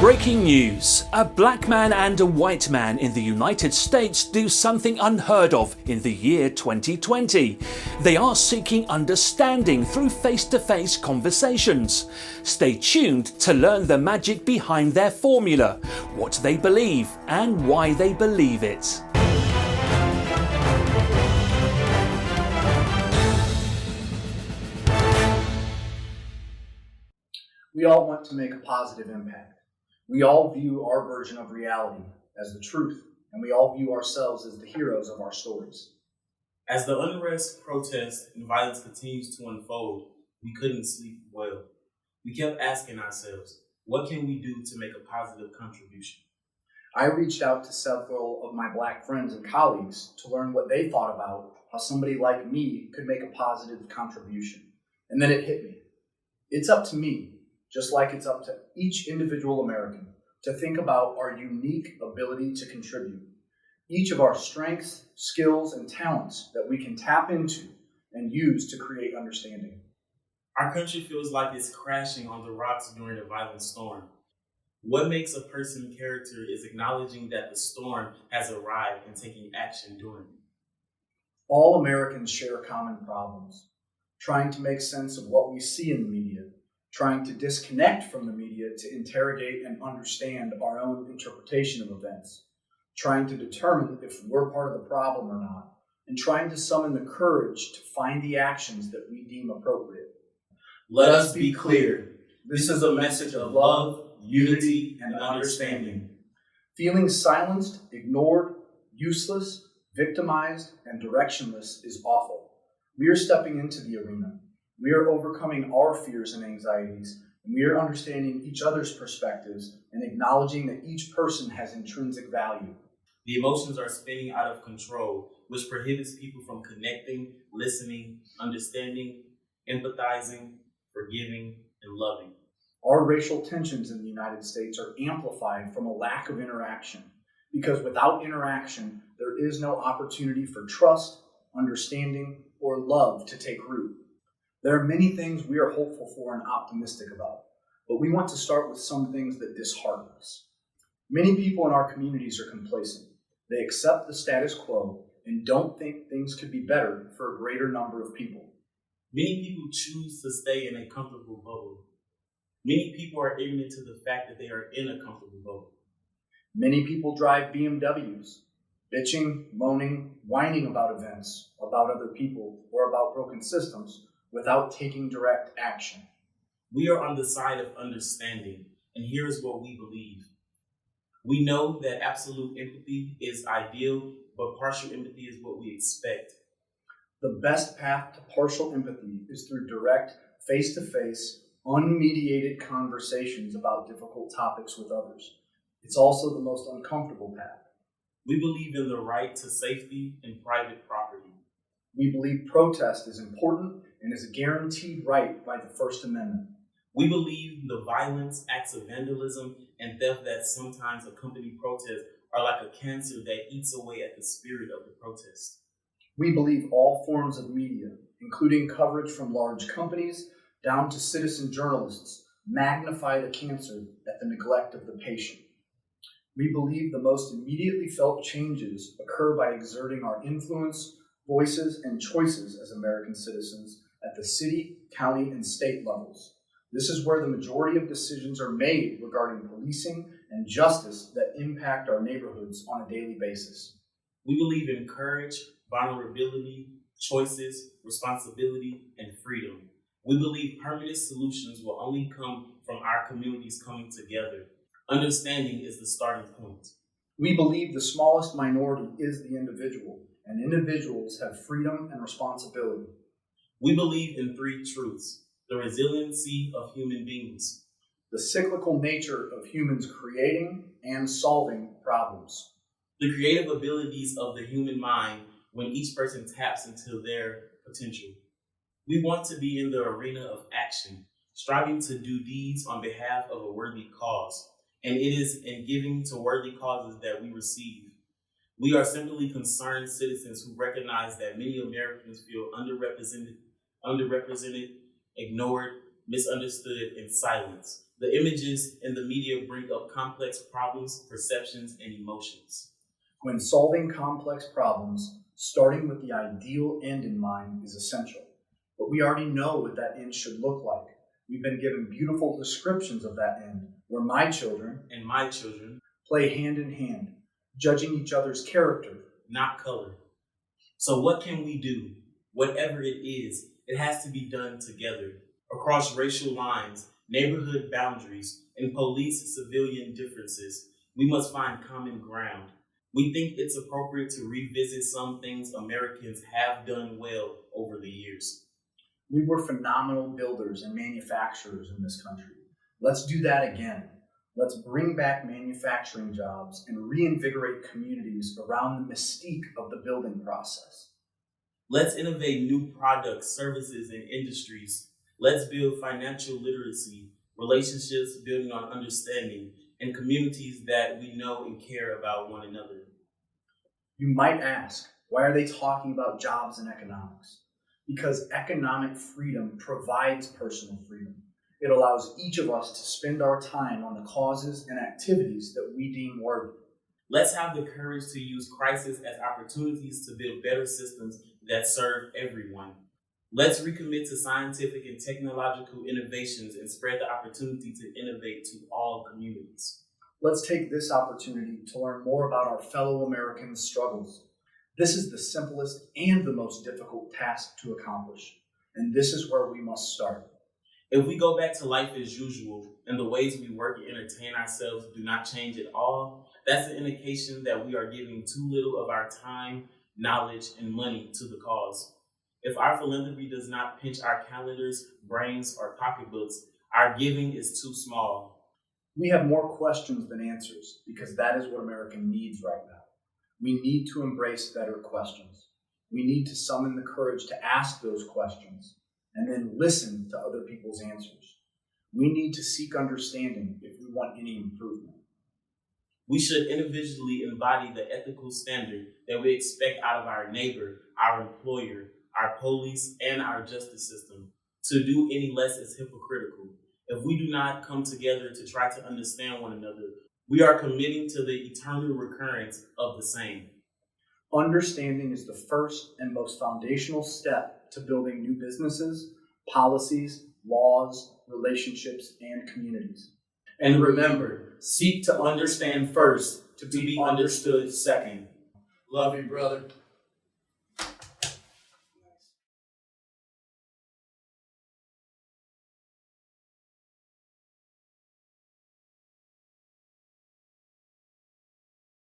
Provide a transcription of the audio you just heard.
Breaking news. A black man and a white man in the United States do something unheard of in the year 2020. They are seeking understanding through face-to-face conversations. Stay tuned to learn the magic behind their formula, what they believe and why they believe it. We all want to make a positive impact. We all view our version of reality as the truth, and we all view ourselves as the heroes of our stories. As the unrest, protests, and violence continues to unfold, we couldn't sleep well. We kept asking ourselves, what can we do to make a positive contribution? I reached out to several of my black friends and colleagues to learn what they thought about how somebody like me could make a positive contribution. And then it hit me. It's up to me, just like it's up to each individual American, to think about our unique ability to contribute. Each of our strengths, skills, and talents that we can tap into and use to create understanding. Our country feels like it's crashing on the rocks during a violent storm. What makes a person's character is acknowledging that the storm has arrived and taking action during it. All Americans share common problems, trying to make sense of what we see in the media, trying to disconnect from the media to interrogate and understand our own interpretation of events, trying to determine if we're part of the problem or not, and trying to summon the courage to find the actions that we deem appropriate. Let us be clear. This is a message of love, unity, and understanding. Feeling silenced, ignored, useless, victimized, and directionless is awful. We are stepping into the arena. We are overcoming our fears and anxieties, and we are understanding each other's perspectives and acknowledging that each person has intrinsic value. The emotions are spinning out of control, which prohibits people from connecting, listening, understanding, empathizing, forgiving, and loving. Our racial tensions in the United States are amplified from a lack of interaction, because without interaction, there is no opportunity for trust, understanding, or love to take root. There are many things we are hopeful for and optimistic about, but we want to start with some things that dishearten us. Many people in our communities are complacent. They accept the status quo and don't think things could be better for a greater number of people. Many people choose to stay in a comfortable bubble. Many people are ignorant to the fact that they are in a comfortable bubble. Many people drive BMWs, bitching, moaning, whining about events, about other people, or about broken systems, without taking direct action. We are on the side of understanding, and here's what we believe. We know that absolute empathy is ideal, but partial empathy is what we expect. The best path to partial empathy is through direct, face-to-face, unmediated conversations about difficult topics with others. It's also the most uncomfortable path. We believe in the right to safety and private property. We believe protest is important and is a guaranteed right by the First Amendment. We believe the violence, acts of vandalism, and theft that sometimes accompany protests are like a cancer that eats away at the spirit of the protest. We believe all forms of media, including coverage from large companies down to citizen journalists, magnify the cancer at the neglect of the patient. We believe the most immediately felt changes occur by exerting our influence, voices, and choices as American citizens at the city, county, and state levels. This is where the majority of decisions are made regarding policing and justice that impact our neighborhoods on a daily basis. We believe in courage, vulnerability, choices, responsibility, and freedom. We believe permanent solutions will only come from our communities coming together. Understanding is the starting point. We believe the smallest minority is the individual, and individuals have freedom and responsibility. We believe in three truths: the resiliency of human beings, the cyclical nature of humans creating and solving problems, the creative abilities of the human mind when each person taps into their potential. We want to be in the arena of action, striving to do deeds on behalf of a worthy cause, and it is in giving to worthy causes that we receive. We are simply concerned citizens who recognize that many Americans feel underrepresented, ignored, misunderstood, and silenced. The images in the media bring up complex problems, perceptions, and emotions. When solving complex problems, starting with the ideal end in mind is essential. But we already know what that end should look like. We've been given beautiful descriptions of that end, where my children And my children, play hand in hand, judging each other's character. not color. So what can we do? Whatever it is, it has to be done together, across racial lines, neighborhood boundaries, and police-civilian differences. We must find common ground. We think it's appropriate to revisit some things Americans have done well over the years. We were phenomenal builders and manufacturers in this country. Let's do that again. Let's bring back manufacturing jobs and reinvigorate communities around the mystique of the building process. Let's innovate new products, services, and industries. Let's build financial literacy, relationships building on understanding, and communities that we know and care about one another. You might ask, why are they talking about jobs and economics? Because economic freedom provides personal freedom. It allows each of us to spend our time on the causes and activities that we deem worthy. Let's have the courage to use crisis as opportunities to build better systems that serve everyone. Let's recommit to scientific and technological innovations and spread the opportunity to innovate to all communities. Let's take this opportunity to learn more about our fellow Americans' struggles. This is the simplest and the most difficult task to accomplish, and this is where we must start. If we go back to life as usual and the ways we work and entertain ourselves do not change at all, that's an indication that we are giving too little of our time, knowledge, and money to the cause. If our philanthropy does not pinch our calendars, brains, or pocketbooks, our giving is too small. We have more questions than answers because that is what America needs right now. We need to embrace better questions. We need to summon the courage to ask those questions and then listen to other people's answers. We need to seek understanding if we want any improvement. We should individually embody the ethical standard that we expect out of our neighbor, our employer, our police, and our justice system. To do any less is hypocritical. If we do not come together to try to understand one another, we are committing to the eternal recurrence of the same. Understanding is the first and most foundational step to building new businesses, policies, laws, relationships, and communities. And remember, seek to understand first, to be understood second. Love you, brother.